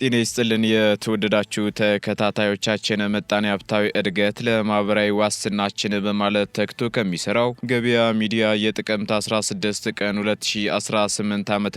ጤና ይስጥልን የተወደዳችሁ ተከታታዮቻችን ምጣኔ ሀብታዊ እድገት ለማህበራዊ ዋስትናችን በማለት ተግቶ ከሚሰራው ገበያ ሚዲያ የጥቅምት 16 ቀን 2018 ዓ.ም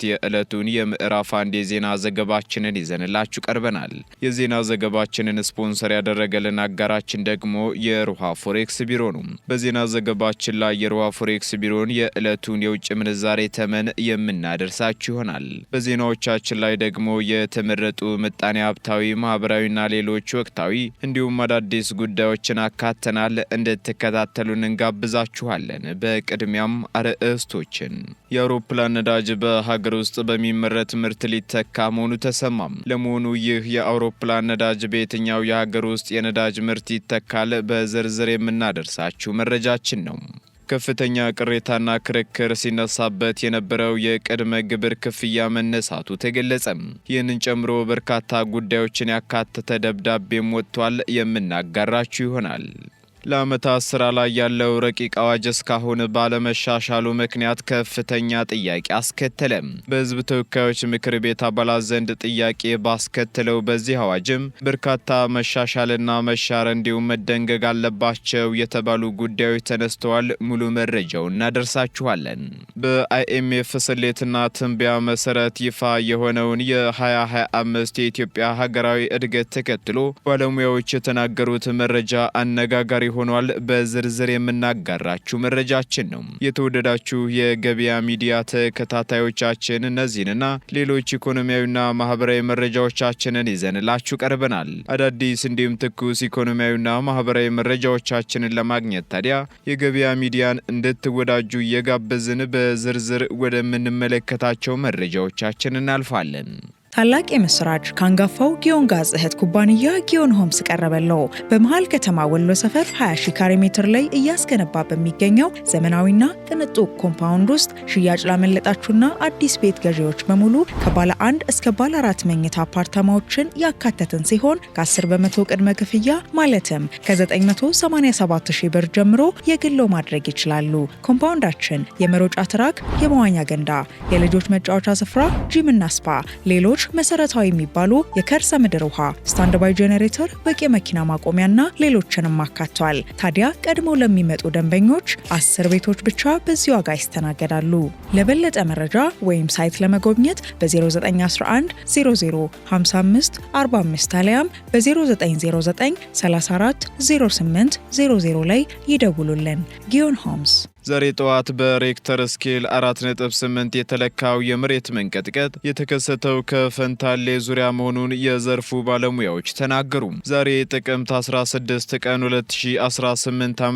የዕለቱን የምዕራፍ አንድ የዜና ዘገባችንን ይዘንላችሁ ቀርበናል። የዜና ዘገባችንን ስፖንሰር ያደረገልን አጋራችን ደግሞ የሮሃ ፎሬክስ ቢሮ ነው። በዜና ዘገባችን ላይ የሮሃ ፎሬክስ ቢሮን የዕለቱን የውጭ ምንዛሬ ተመን የምናደርሳችሁ ይሆናል። በዜናዎቻችን ላይ ደግሞ የተመረጡ ምጣኔ ሀብታዊ ማህበራዊና ሌሎች ወቅታዊ እንዲሁም አዳዲስ ጉዳዮችን አካተናል። እንድትከታተሉን እንጋብዛችኋለን። በቅድሚያም አርዕስቶችን የአውሮፕላን ነዳጅ በሀገር ውስጥ በሚመረት ምርት ሊተካ መሆኑ ተሰማም። ለመሆኑ ይህ የአውሮፕላን ነዳጅ በየትኛው የሀገር ውስጥ የነዳጅ ምርት ይተካል? በዝርዝር የምናደርሳችሁ መረጃችን ነው። ከፍተኛ ቅሬታና ክርክር ሲነሳበት የነበረው የቅድመ ግብር ክፍያ መነሳቱ ተገለጸ። ይህንን ጨምሮ በርካታ ጉዳዮችን ያካተተ ደብዳቤም ወጥቷል። የምናጋራችሁ ይሆናል። ለዓመታት ስራ ላይ ያለው ረቂቅ አዋጅ እስካሁን ባለመሻሻሉ ምክንያት ከፍተኛ ጥያቄ አስከተለ። በሕዝብ ተወካዮች ምክር ቤት አባላት ዘንድ ጥያቄ ባስከተለው በዚህ አዋጅም በርካታ መሻሻልና መሻር እንዲሁም መደንገግ አለባቸው የተባሉ ጉዳዮች ተነስተዋል። ሙሉ መረጃውን እናደርሳችኋለን። በአይኤምኤፍ ስሌትና ትንበያ መሰረት ይፋ የሆነውን የ2025 የኢትዮጵያ ሀገራዊ እድገት ተከትሎ ባለሙያዎች የተናገሩት መረጃ አነጋጋሪ ሆኗል። በዝርዝር የምናጋራችሁ መረጃችን ነው። የተወደዳችሁ የገበያ ሚዲያ ተከታታዮቻችን እነዚህንና ሌሎች ኢኮኖሚያዊና ማህበራዊ መረጃዎቻችንን ይዘንላችሁ ቀርበናል። አዳዲስ እንዲሁም ትኩስ ኢኮኖሚያዊና ማህበራዊ መረጃዎቻችንን ለማግኘት ታዲያ የገበያ ሚዲያን እንድትወዳጁ እየጋበዝን በዝርዝር ወደምንመለከታቸው መረጃዎቻችን እናልፋለን። ታላቅ የምስራች ካንጋፋው ጊዮን ጋዝ እህት ኩባንያ ጊዮን ሆምስ ቀረበለው። በመሃል ከተማ ወሎ ሰፈር 20 ሺህ ካሬ ሜትር ላይ እያስገነባ በሚገኘው ዘመናዊና ቅንጡ ኮምፓውንድ ውስጥ ሽያጭ ላመለጣችሁና አዲስ ቤት ገዢዎች በሙሉ ከባለ 1 እስከ ባለ 4 መኝታ አፓርታማዎችን ያካተትን ሲሆን ከ10 በመቶ ቅድመ ክፍያ ማለትም ከ987 ሺህ ብር ጀምሮ የግሎ ማድረግ ይችላሉ። ኮምፓውንዳችን የመሮጫ ትራክ፣ የመዋኛ ገንዳ፣ የልጆች መጫወቻ ስፍራ፣ ጂምና ስፓ፣ ሌሎች መሰረታዊ የሚባሉ የከርሰ ምድር ውሃ፣ ስታንድ ባይ ጄኔሬተር፣ በቂ መኪና ማቆሚያና ሌሎችንም አካቷል። ታዲያ ቀድሞ ለሚመጡ ደንበኞች 10 ቤቶች ብቻ በዚህ ዋጋ ይስተናገዳሉ። ለበለጠ መረጃ ወይም ሳይት ለመጎብኘት በ0911 00 55 45 አሊያም በ0909 34 08 00 ላይ ይደውሉልን። ጊዮን ሆምስ። ዛሬ ጠዋት በሬክተር ስኬል 4.8 የተለካው የመሬት መንቀጥቀጥ የተከሰተው ከፈንታሌ ዙሪያ መሆኑን የዘርፉ ባለሙያዎች ተናገሩ። ዛሬ ጥቅምት 16 ቀን 2018 ዓ.ም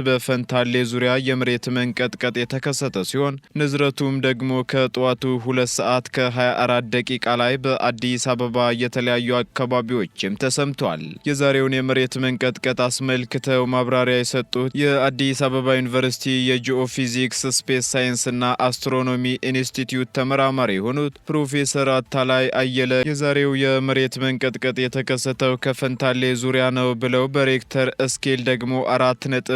በፈንታሌ ዙሪያ የመሬት መንቀጥቀጥ የተከሰተ ሲሆን ንዝረቱም ደግሞ ከጠዋቱ 2 ሰዓት ከ24 ደቂቃ ላይ በአዲስ አበባ የተለያዩ አካባቢዎችም ተሰምቷል። የዛሬውን የመሬት መንቀጥቀጥ አስመልክተው ማብራሪያ የሰጡት የአዲስ አበባ ዩኒቨርሲቲ የጂኦፊዚክስ ስፔስ ሳይንስና አስትሮኖሚ ኢንስቲትዩት ተመራማሪ የሆኑት ፕሮፌሰር አታላይ አየለ የዛሬው የመሬት መንቀጥቀጥ የተከሰተው ከፈንታሌ ዙሪያ ነው ብለው በሬክተር ስኬል ደግሞ 4.8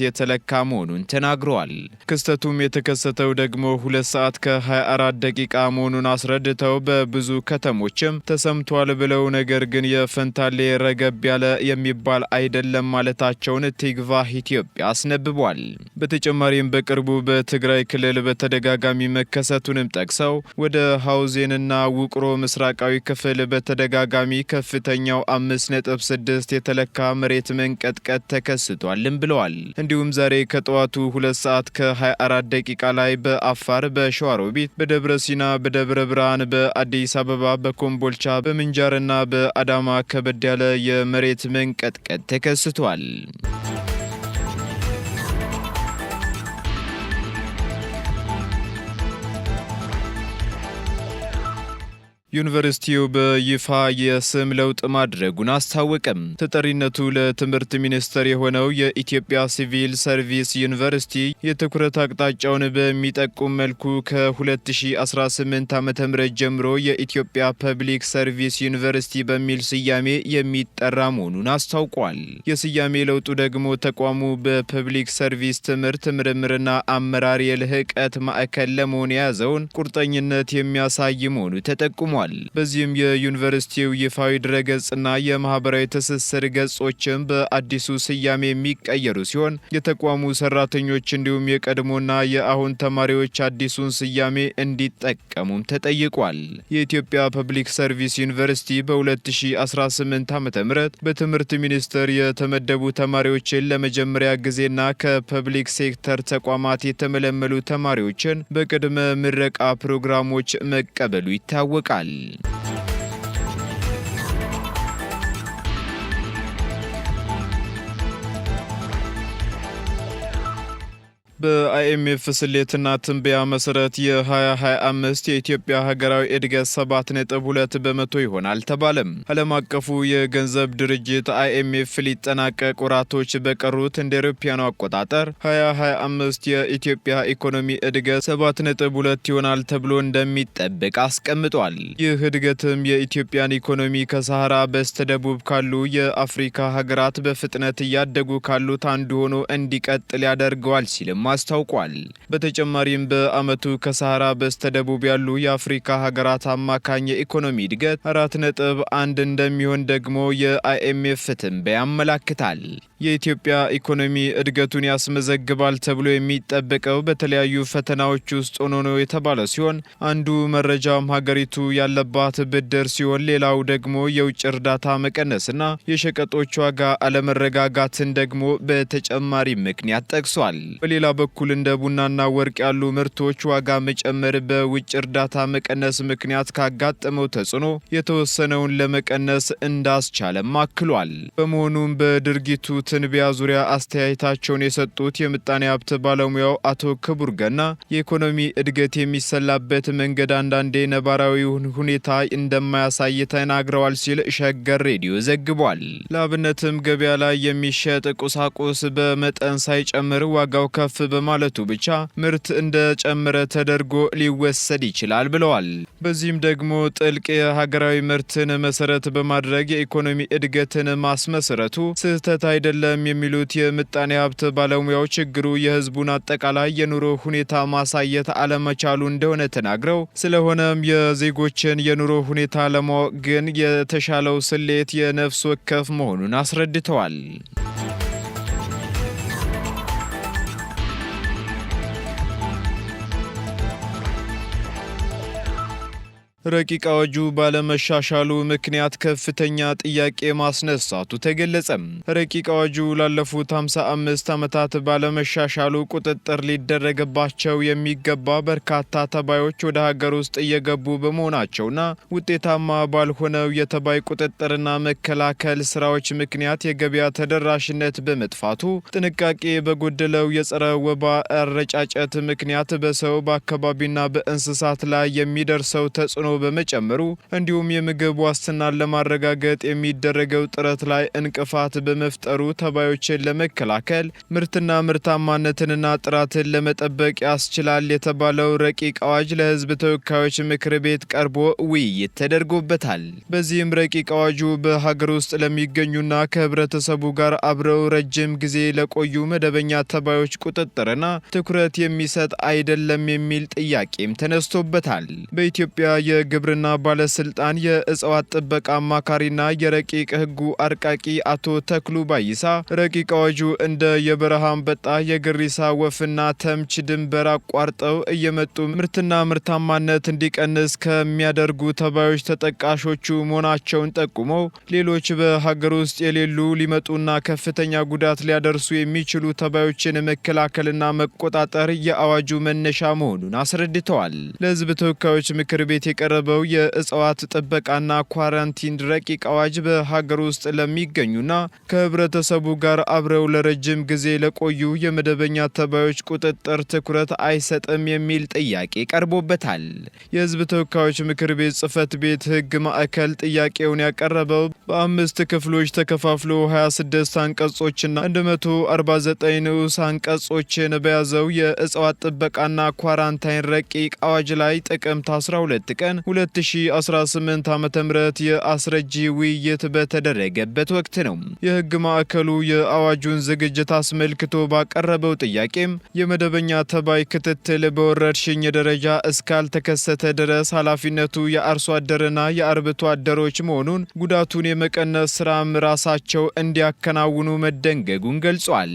የተለካ መሆኑን ተናግረዋል። ክስተቱም የተከሰተው ደግሞ 2 ሰዓት ከ24 ደቂቃ መሆኑን አስረድተው በብዙ ከተሞችም ተሰምቷል ብለው ነገር ግን የፈንታሌ ረገብ ያለ የሚባል አይደለም ማለታቸውን ቲግቫህ ኢትዮጵያ አስነብቧል። በተጨማሪም በቅርቡ በትግራይ ክልል በተደጋጋሚ መከሰቱንም ጠቅሰው ወደ ሐውዜንና ውቅሮ ምስራቃዊ ክፍል በተደጋጋሚ ከፍተኛው 5.6 የተለካ መሬት መንቀጥቀጥ ተከስቷልም ብለዋል። እንዲሁም ዛሬ ከጠዋቱ 2 ሰዓት ከ24 ደቂቃ ላይ በአፋር፣ በሸዋሮቢት፣ በደብረ ሲና፣ በደብረ ብርሃን፣ በአዲስ አበባ፣ በኮምቦልቻ፣ በምንጃርና በአዳማ ከበድ ያለ የመሬት መንቀጥቀጥ ተከስቷል። ዩኒቨርሲቲው በይፋ የስም ለውጥ ማድረጉን አስታወቀም። ተጠሪነቱ ለትምህርት ሚኒስቴር የሆነው የኢትዮጵያ ሲቪል ሰርቪስ ዩኒቨርሲቲ የትኩረት አቅጣጫውን በሚጠቁም መልኩ ከ2018 ዓ.ም ጀምሮ የኢትዮጵያ ፐብሊክ ሰርቪስ ዩኒቨርሲቲ በሚል ስያሜ የሚጠራ መሆኑን አስታውቋል። የስያሜ ለውጡ ደግሞ ተቋሙ በፐብሊክ ሰርቪስ ትምህርት ምርምርና አመራር የልህቀት ማዕከል ለመሆን የያዘውን ቁርጠኝነት የሚያሳይ መሆኑ ተጠቁሟል። አስታውቀዋል። በዚህም የዩኒቨርሲቲው ይፋዊ ድረገጽና የማህበራዊ ትስስር ገጾችም በአዲሱ ስያሜ የሚቀየሩ ሲሆን የተቋሙ ሰራተኞች እንዲሁም የቀድሞና የአሁን ተማሪዎች አዲሱን ስያሜ እንዲጠቀሙም ተጠይቋል። የኢትዮጵያ ፐብሊክ ሰርቪስ ዩኒቨርሲቲ በ2018 ዓ.ም በትምህርት ሚኒስቴር የተመደቡ ተማሪዎችን ለመጀመሪያ ጊዜና ከፐብሊክ ሴክተር ተቋማት የተመለመሉ ተማሪዎችን በቅድመ ምረቃ ፕሮግራሞች መቀበሉ ይታወቃል። በአይኤምኤፍ ስሌትና ትንበያ መሰረት የ2025 የኢትዮጵያ ሀገራዊ እድገት 7.2 በመቶ ይሆናል ተባለም። ዓለም አቀፉ የገንዘብ ድርጅት አይኤምኤፍ ሊጠናቀቅ ወራቶች በቀሩት እንደ አውሮፓውያኑ አቆጣጠር 2025 የኢትዮጵያ ኢኮኖሚ እድገት 7.2 ይሆናል ተብሎ እንደሚጠበቅ አስቀምጧል። ይህ እድገትም የኢትዮጵያን ኢኮኖሚ ከሰሃራ በስተደቡብ ካሉ የአፍሪካ ሀገራት በፍጥነት እያደጉ ካሉት አንዱ ሆኖ እንዲቀጥል ያደርገዋል ሲልም አስታውቋል። በተጨማሪም በአመቱ ከሰሃራ በስተደቡብ ያሉ የአፍሪካ ሀገራት አማካኝ የኢኮኖሚ እድገት 4.1 እንደሚሆን ደግሞ የአይኤምኤፍ ትንበያ ያመለክታል። የኢትዮጵያ ኢኮኖሚ እድገቱን ያስመዘግባል ተብሎ የሚጠበቀው በተለያዩ ፈተናዎች ውስጥ ሆኖ ነው የተባለ ሲሆን አንዱ መረጃም ሀገሪቱ ያለባት ብድር ሲሆን ሌላው ደግሞ የውጭ እርዳታ መቀነስና የሸቀጦች ዋጋ አለመረጋጋትን ደግሞ በተጨማሪ ምክንያት ጠቅሷል። በሌላ በኩል እንደ ቡናና ወርቅ ያሉ ምርቶች ዋጋ መጨመር በውጭ እርዳታ መቀነስ ምክንያት ካጋጠመው ተጽዕኖ የተወሰነውን ለመቀነስ እንዳስቻለም አክሏል። በመሆኑም በድርጊቱ ትንበያ ዙሪያ አስተያየታቸውን የሰጡት የምጣኔ ሀብት ባለሙያው አቶ ክቡር ገና የኢኮኖሚ እድገት የሚሰላበት መንገድ አንዳንዴ ነባራዊውን ሁኔታ እንደማያሳይ ተናግረዋል ሲል ሸገር ሬዲዮ ዘግቧል። ለአብነትም ገበያ ላይ የሚሸጥ ቁሳቁስ በመጠን ሳይጨምር ዋጋው ከፍ በማለቱ ብቻ ምርት እንደጨመረ ተደርጎ ሊወሰድ ይችላል ብለዋል። በዚህም ደግሞ ጥልቅ የሀገራዊ ምርትን መሰረት በማድረግ የኢኮኖሚ እድገትን ማስመሰረቱ ስህተት አይደለም የሚሉት የምጣኔ ሀብት ባለሙያው ችግሩ የህዝቡን አጠቃላይ የኑሮ ሁኔታ ማሳየት አለመቻሉ እንደሆነ ተናግረው ስለሆነም የዜጎችን የኑሮ ሁኔታ ለማወቅ ግን የተሻለው ስሌት የነፍስ ወከፍ መሆኑን አስረድተዋል። ረቂቅ አዋጁ ባለመሻሻሉ ምክንያት ከፍተኛ ጥያቄ ማስነሳቱ ተገለጸም። ረቂቅ አዋጁ ላለፉት 55 ዓመታት ባለመሻሻሉ ቁጥጥር ሊደረግባቸው የሚገባ በርካታ ተባዮች ወደ ሀገር ውስጥ እየገቡ በመሆናቸውና ውጤታማ ባልሆነው የተባይ ቁጥጥርና መከላከል ስራዎች ምክንያት የገበያ ተደራሽነት በመጥፋቱ ጥንቃቄ በጎደለው የጸረ ወባ አረጫጨት ምክንያት በሰው በአካባቢና በእንስሳት ላይ የሚደርሰው ተጽዕኖ በመጨመሩ እንዲሁም የምግብ ዋስትናን ለማረጋገጥ የሚደረገው ጥረት ላይ እንቅፋት በመፍጠሩ ተባዮችን ለመከላከል ምርትና ምርታማነትንና ጥራትን ለመጠበቅ ያስችላል የተባለው ረቂቅ አዋጅ ለሕዝብ ተወካዮች ምክር ቤት ቀርቦ ውይይት ተደርጎበታል። በዚህም ረቂቅ አዋጁ በሀገር ውስጥ ለሚገኙና ከህብረተሰቡ ጋር አብረው ረጅም ጊዜ ለቆዩ መደበኛ ተባዮች ቁጥጥርና ትኩረት የሚሰጥ አይደለም የሚል ጥያቄም ተነስቶበታል። በኢትዮጵያ የግብርና ባለስልጣን የእጽዋት ጥበቃ አማካሪና የረቂቅ ህጉ አርቃቂ አቶ ተክሉ ባይሳ ረቂቅ አዋጁ እንደ የበረሃ አንበጣ፣ የግሪሳ ወፍና ተምች ድንበር አቋርጠው እየመጡ ምርትና ምርታማነት እንዲቀንስ ከሚያደርጉ ተባዮች ተጠቃሾቹ መሆናቸውን ጠቁመው ሌሎች በሀገር ውስጥ የሌሉ ሊመጡና ከፍተኛ ጉዳት ሊያደርሱ የሚችሉ ተባዮችን መከላከልና መቆጣጠር የአዋጁ መነሻ መሆኑን አስረድተዋል። ለህዝብ ተወካዮች ምክር ቤት የቀረበው የእጽዋት ጥበቃና ኳራንቲን ረቂቅ አዋጅ በሀገር ውስጥ ለሚገኙና ከህብረተሰቡ ጋር አብረው ለረጅም ጊዜ ለቆዩ የመደበኛ ተባዮች ቁጥጥር ትኩረት አይሰጥም የሚል ጥያቄ ቀርቦበታል። የህዝብ ተወካዮች ምክር ቤት ጽህፈት ቤት ህግ ማዕከል ጥያቄውን ያቀረበው በአምስት ክፍሎች ተከፋፍሎ 26 አንቀጾችና 149 ንዑስ አንቀጾችን በያዘው የእጽዋት ጥበቃና ኳራንታይን ረቂቅ አዋጅ ላይ ጥቅምት 12 ቀን 2018 ዓ.ም የአስረጂ ውይይት በተደረገበት ወቅት ነው። የህግ ማዕከሉ የአዋጁን ዝግጅት አስመልክቶ ባቀረበው ጥያቄም የመደበኛ ተባይ ክትትል በወረርሽኝ ደረጃ እስካልተከሰተ ድረስ ኃላፊነቱ የአርሶ አደርና የአርብቶ አደሮች መሆኑን ጉዳቱን የመቀነስ ስራም ራሳቸው እንዲያከናውኑ መደንገጉን ገልጿል።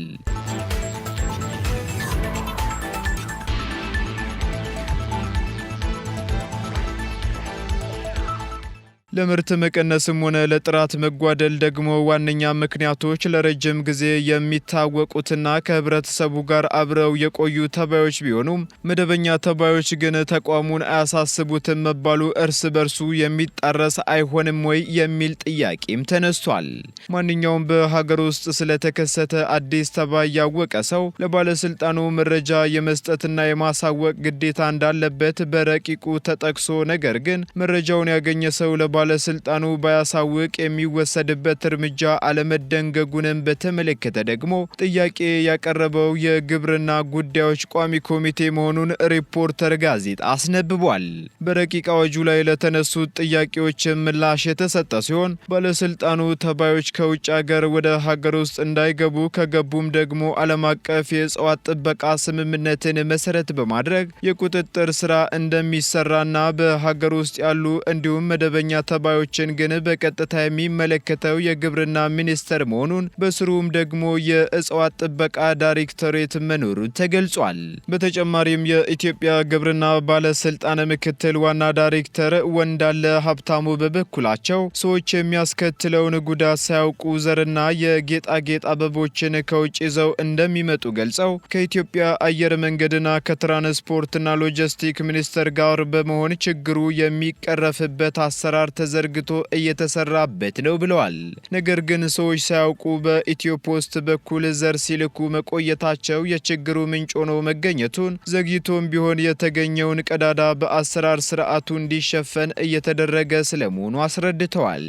ለምርት መቀነስም ሆነ ለጥራት መጓደል ደግሞ ዋነኛ ምክንያቶች ለረጅም ጊዜ የሚታወቁትና ከህብረተሰቡ ጋር አብረው የቆዩ ተባዮች ቢሆኑም መደበኛ ተባዮች ግን ተቋሙን አያሳስቡትም መባሉ እርስ በርሱ የሚጣረስ አይሆንም ወይ የሚል ጥያቄም ተነስቷል። ማንኛውም በሀገር ውስጥ ስለተከሰተ አዲስ ተባይ ያወቀ ሰው ለባለስልጣኑ መረጃ የመስጠትና የማሳወቅ ግዴታ እንዳለበት በረቂቁ ተጠቅሶ ነገር ግን መረጃውን ያገኘ ሰው ባለስልጣኑ ባያሳውቅ የሚወሰድበት እርምጃ አለመደንገጉንም በተመለከተ ደግሞ ጥያቄ ያቀረበው የግብርና ጉዳዮች ቋሚ ኮሚቴ መሆኑን ሪፖርተር ጋዜጣ አስነብቧል። በረቂቅ አዋጁ ላይ ለተነሱት ጥያቄዎች ምላሽ የተሰጠ ሲሆን ባለስልጣኑ ተባዮች ከውጭ ሀገር ወደ ሀገር ውስጥ እንዳይገቡ ከገቡም ደግሞ ዓለም አቀፍ የእጽዋት ጥበቃ ስምምነትን መሰረት በማድረግ የቁጥጥር ስራ እንደሚሰራና በሀገር ውስጥ ያሉ እንዲሁም መደበኛ ተባዮችን ግን በቀጥታ የሚመለከተው የግብርና ሚኒስቴር መሆኑን በስሩም ደግሞ የእጽዋት ጥበቃ ዳይሬክቶሬት መኖሩ ተገልጿል። በተጨማሪም የኢትዮጵያ ግብርና ባለስልጣን ምክትል ዋና ዳይሬክተር ወንዳለ ሀብታሙ በበኩላቸው ሰዎች የሚያስከትለውን ጉዳት ሳያውቁ ዘርና የጌጣጌጥ አበቦችን ከውጭ ይዘው እንደሚመጡ ገልጸው ከኢትዮጵያ አየር መንገድና ከትራንስፖርትና ሎጂስቲክ ሚኒስቴር ጋር በመሆን ችግሩ የሚቀረፍበት አሰራር ተዘርግቶ እየተሰራበት ነው ብለዋል። ነገር ግን ሰዎች ሳያውቁ በኢትዮ ፖስት በኩል ዘር ሲልኩ መቆየታቸው የችግሩ ምንጭ ሆኖ መገኘቱን ዘግይቶም ቢሆን የተገኘውን ቀዳዳ በአሰራር ስርዓቱ እንዲሸፈን እየተደረገ ስለመሆኑ አስረድተዋል።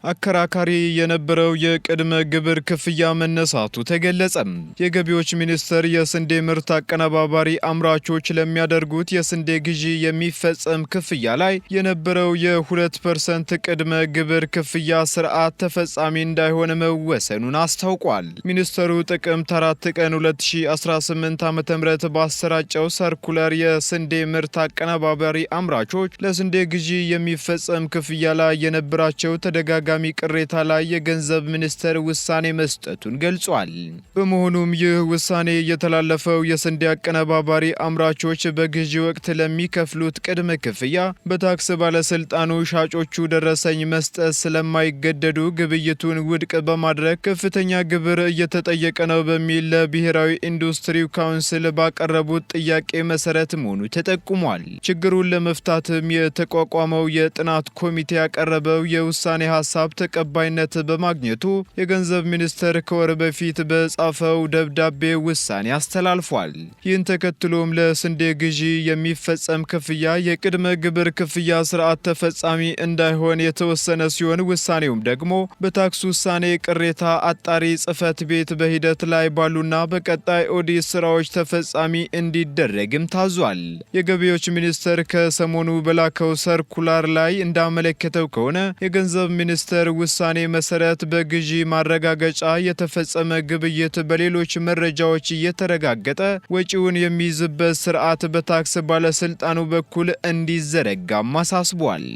አከራካሪ የነበረው የቅድመ ግብር ክፍያ መነሳቱ ተገለጸ። የገቢዎች ሚኒስቴር የስንዴ ምርት አቀነባባሪ አምራቾች ለሚያደርጉት የስንዴ ግዢ የሚፈጸም ክፍያ ላይ የነበረው የ2% ቅድመ ግብር ክፍያ ስርዓት ተፈጻሚ እንዳይሆን መወሰኑን አስታውቋል። ሚኒስቴሩ ጥቅምት 4 ቀን 2018 ዓ.ም ባሰራጨው ሰርኩለር የስንዴ ምርት አቀነባባሪ አምራቾች ለስንዴ ግዢ የሚፈጸም ክፍያ ላይ የነበራቸው ተደጋጋሚ ቅሬታ ላይ የገንዘብ ሚኒስቴር ውሳኔ መስጠቱን ገልጿል። በመሆኑም ይህ ውሳኔ የተላለፈው የስንዴ አቀነባባሪ አምራቾች በግዢ ወቅት ለሚከፍሉት ቅድመ ክፍያ በታክስ ባለስልጣኑ ሻጮቹ ደረሰኝ መስጠት ስለማይገደዱ ግብይቱን ውድቅ በማድረግ ከፍተኛ ግብር እየተጠየቀ ነው በሚል ለብሔራዊ ኢንዱስትሪ ካውንስል ባቀረቡት ጥያቄ መሰረት መሆኑ ተጠቁሟል። ችግሩን ለመፍታትም የተቋቋመው የጥናት ኮሚቴ ያቀረበው የውሳኔ ሀሳብ ተቀባይነት በማግኘቱ የገንዘብ ሚኒስቴር ከወር በፊት በጻፈው ደብዳቤ ውሳኔ አስተላልፏል። ይህን ተከትሎም ለስንዴ ግዢ የሚፈጸም ክፍያ የቅድመ ግብር ክፍያ ስርዓት ተፈጻሚ እንዳይሆን የተወሰነ ሲሆን ውሳኔውም ደግሞ በታክስ ውሳኔ ቅሬታ አጣሪ ጽሕፈት ቤት በሂደት ላይ ባሉና በቀጣይ ኦዲት ስራዎች ተፈጻሚ እንዲደረግም ታዟል። የገቢዎች ሚኒስቴር ከሰሞኑ በላከው ሰርኩላር ላይ እንዳመለከተው ከሆነ የገንዘብ ሚኒስቴር ውሳኔ መሰረት በግዢ ማረጋገጫ የተፈጸመ ግብይት በሌሎች መረጃዎች እየተረጋገጠ ወጪውን የሚይዝበት ስርዓት በታክስ ባለስልጣኑ በኩል እንዲዘረጋም አሳስቧል።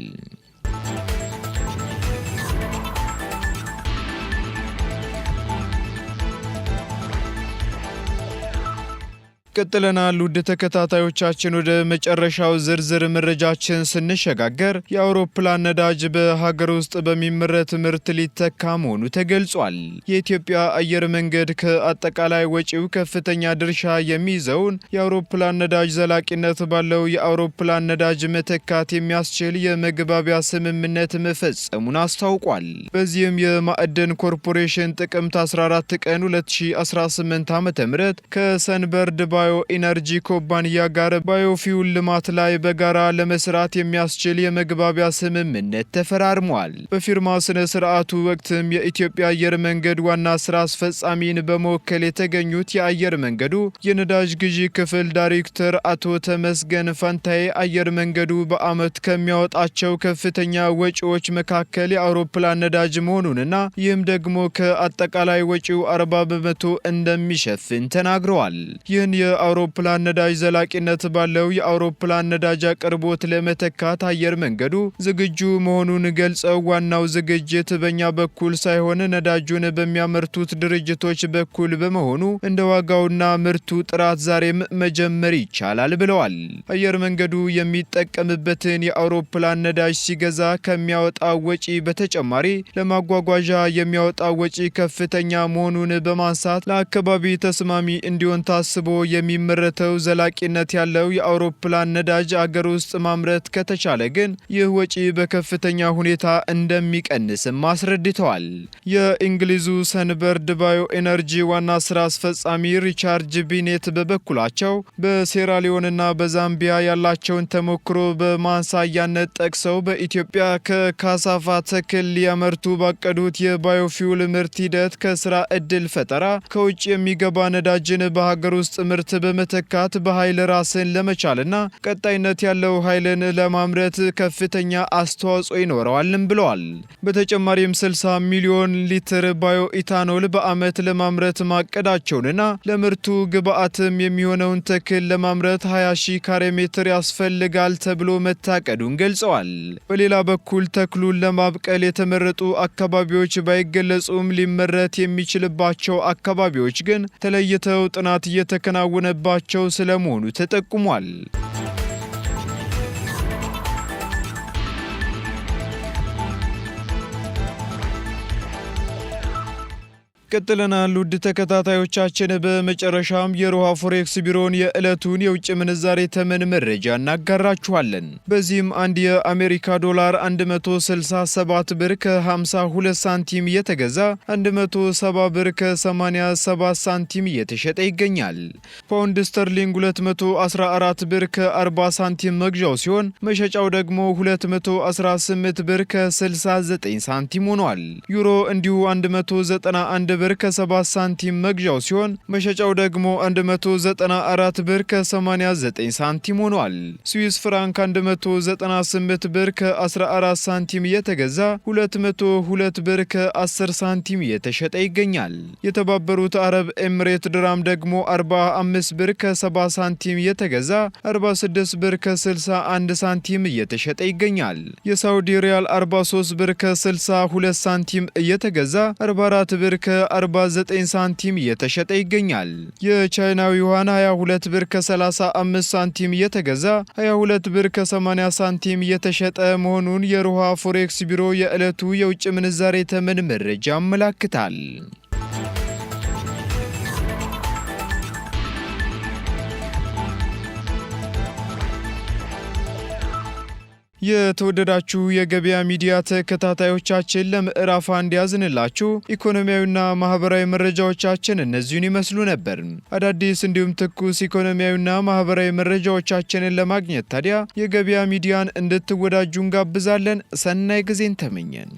ቀጥለናል። ውድ ተከታታዮቻችን ወደ መጨረሻው ዝርዝር መረጃችን ስንሸጋገር የአውሮፕላን ነዳጅ በሀገር ውስጥ በሚመረት ምርት ሊተካ መሆኑ ተገልጿል። የኢትዮጵያ አየር መንገድ ከአጠቃላይ ወጪው ከፍተኛ ድርሻ የሚይዘውን የአውሮፕላን ነዳጅ ዘላቂነት ባለው የአውሮፕላን ነዳጅ መተካት የሚያስችል የመግባቢያ ስምምነት መፈጸሙን አስታውቋል። በዚህም የማዕድን ኮርፖሬሽን ጥቅምት 14 ቀን 2018 ዓ.ም ከሰንበርድ ባዮ ኢነርጂ ኩባንያ ጋር ባዮፊውል ልማት ላይ በጋራ ለመስራት የሚያስችል የመግባቢያ ስምምነት ተፈራርሟል። በፊርማ ስነ ስርዓቱ ወቅትም የኢትዮጵያ አየር መንገድ ዋና ስራ አስፈጻሚን በመወከል የተገኙት የአየር መንገዱ የነዳጅ ግዢ ክፍል ዳይሬክተር አቶ ተመስገን ፈንታዬ አየር መንገዱ በዓመት ከሚያወጣቸው ከፍተኛ ወጪዎች መካከል የአውሮፕላን ነዳጅ መሆኑንና ይህም ደግሞ ከአጠቃላይ ወጪው 40% እንደሚሸፍን ተናግረዋል። ይህን የአውሮፕላን ነዳጅ ዘላቂነት ባለው የአውሮፕላን ነዳጅ አቅርቦት ለመተካት አየር መንገዱ ዝግጁ መሆኑን ገልጸው ዋናው ዝግጅት በእኛ በኩል ሳይሆን ነዳጁን በሚያመርቱት ድርጅቶች በኩል በመሆኑ እንደ ዋጋውና ምርቱ ጥራት ዛሬም መጀመር ይቻላል ብለዋል። አየር መንገዱ የሚጠቀምበትን የአውሮፕላን ነዳጅ ሲገዛ ከሚያወጣው ወጪ በተጨማሪ ለማጓጓዣ የሚያወጣው ወጪ ከፍተኛ መሆኑን በማንሳት ለአካባቢ ተስማሚ እንዲሆን ታስቦ የሚመረተው ዘላቂነት ያለው የአውሮፕላን ነዳጅ አገር ውስጥ ማምረት ከተቻለ ግን ይህ ወጪ በከፍተኛ ሁኔታ እንደሚቀንስም አስረድተዋል። የእንግሊዙ ሰንበርድ ባዮ ኤነርጂ ዋና ስራ አስፈጻሚ ሪቻርድ ቢኔት በበኩላቸው በሴራሊዮንና በዛምቢያ ያላቸውን ተሞክሮ በማሳያነት ጠቅሰው በኢትዮጵያ ከካሳቫ ተክል ሊያመርቱ ባቀዱት የባዮፊውል ምርት ሂደት ከስራ ዕድል ፈጠራ፣ ከውጭ የሚገባ ነዳጅን በሀገር ውስጥ ምርት በመተካት በኃይል ራስን ለመቻልና ቀጣይነት ያለው ኃይልን ለማምረት ከፍተኛ አስተዋጽኦ ይኖረዋልም ብለዋል። በተጨማሪም 60 ሚሊዮን ሊትር ባዮ ኢታኖል በዓመት ለማምረት ማቀዳቸውንና ለምርቱ ግብአትም የሚሆነውን ተክል ለማምረት 20 ሺህ ካሬ ሜትር ያስፈልጋል ተብሎ መታቀዱን ገልጸዋል። በሌላ በኩል ተክሉን ለማብቀል የተመረጡ አካባቢዎች ባይገለጹም ሊመረት የሚችልባቸው አካባቢዎች ግን ተለይተው ጥናት እየተከናወነባቸው ስለመሆኑ ተጠቁሟል። ቀጥለናል። ውድ ተከታታዮቻችን፣ በመጨረሻም የሮሃ ፎሬክስ ቢሮን የዕለቱን የውጭ ምንዛሬ ተመን መረጃ እናጋራችኋለን። በዚህም አንድ የአሜሪካ ዶላር 167 ብር ከ52 ሳንቲም እየተገዛ 170 ብር ከ87 ሳንቲም እየተሸጠ ይገኛል። ፓውንድ ስተርሊንግ 214 ብር ከ40 ሳንቲም መግዣው ሲሆን መሸጫው ደግሞ 218 ብር ከ69 ሳንቲም ሆኗል። ዩሮ እንዲሁ 191 ብር ከ7 ሳንቲም መግዣው ሲሆን መሸጫው ደግሞ 194 ብር ከ89 ሳንቲም ሆኗል። ስዊስ ፍራንክ 198 ብር ከ14 ሳንቲም እየተገዛ 202 ብር ከ10 ሳንቲም እየተሸጠ ይገኛል። የተባበሩት አረብ ኤምሬት ድራም ደግሞ 45 ብር ከ70 ሳንቲም እየተገዛ 46 ብር ከ61 ሳንቲም እየተሸጠ ይገኛል። የሳውዲ ሪያል 43 ብር ከ62 ሳንቲም እየተገዛ 44 ብር ከ49 ሳንቲም እየተሸጠ ይገኛል። የቻይናው ዩዋን 22 ብር ከ35 ሳንቲም እየተገዛ 22 ብር ከ80 ሳንቲም እየተሸጠ መሆኑን የሮሃ ፎሬክስ ቢሮ የዕለቱ የውጭ ምንዛሬ ተመን መረጃ ያመላክታል። የተወደዳችሁ የገበያ ሚዲያ ተከታታዮቻችን ለምዕራፍ አንድ ያዝንላችሁ ኢኮኖሚያዊና ማህበራዊ መረጃዎቻችን እነዚህን ይመስሉ ነበር። አዳዲስ እንዲሁም ትኩስ ኢኮኖሚያዊና ማህበራዊ መረጃዎቻችንን ለማግኘት ታዲያ የገበያ ሚዲያን እንድትወዳጁ እንጋብዛለን። ሰናይ ጊዜን ተመኘን።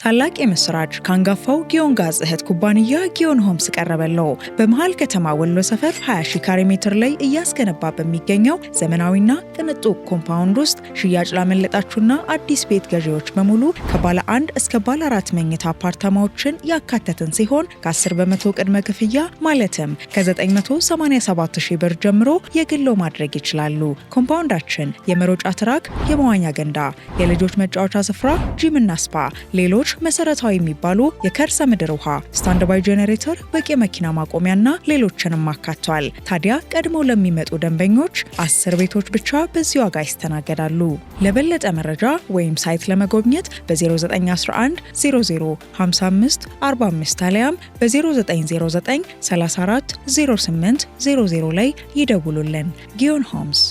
ታላቅ የምስራች ካንጋፋው ጊዮን ጋዝ እህት ኩባንያ ጊዮን ሆምስ ቀረበለው። በመሃል ከተማ ወሎ ሰፈር 20 ሺህ ካሬ ሜትር ላይ እያስገነባ በሚገኘው ዘመናዊና ቅንጡ ኮምፓውንድ ውስጥ ሽያጭ ላመለጣችሁና አዲስ ቤት ገዢዎች በሙሉ ከባለ 1 እስከ ባለ 4 መኝታ አፓርታማዎችን ያካተትን ሲሆን ከ10 በመቶ ቅድመ ክፍያ ማለትም ከ987 ሺህ ብር ጀምሮ የግሎ ማድረግ ይችላሉ። ኮምፓውንዳችን የመሮጫ ትራክ፣ የመዋኛ ገንዳ፣ የልጆች መጫወቻ ስፍራ፣ ጂምና ስፓ፣ ሌሎች መሰረታዊ የሚባሉ የከርሰ ምድር ውሃ፣ ስታንድ ባይ ጄኔሬተር፣ በቂ መኪና ማቆሚያና ሌሎችንም አካቷል። ታዲያ ቀድሞ ለሚመጡ ደንበኞች 10 ቤቶች ብቻ በዚህ ዋጋ ይስተናገዳሉ። ለበለጠ መረጃ ወይም ሳይት ለመጎብኘት በ0911 00 55 45 አሊያም በ0909 34 08 00 ላይ ይደውሉልን። ጊዮን ሆምስ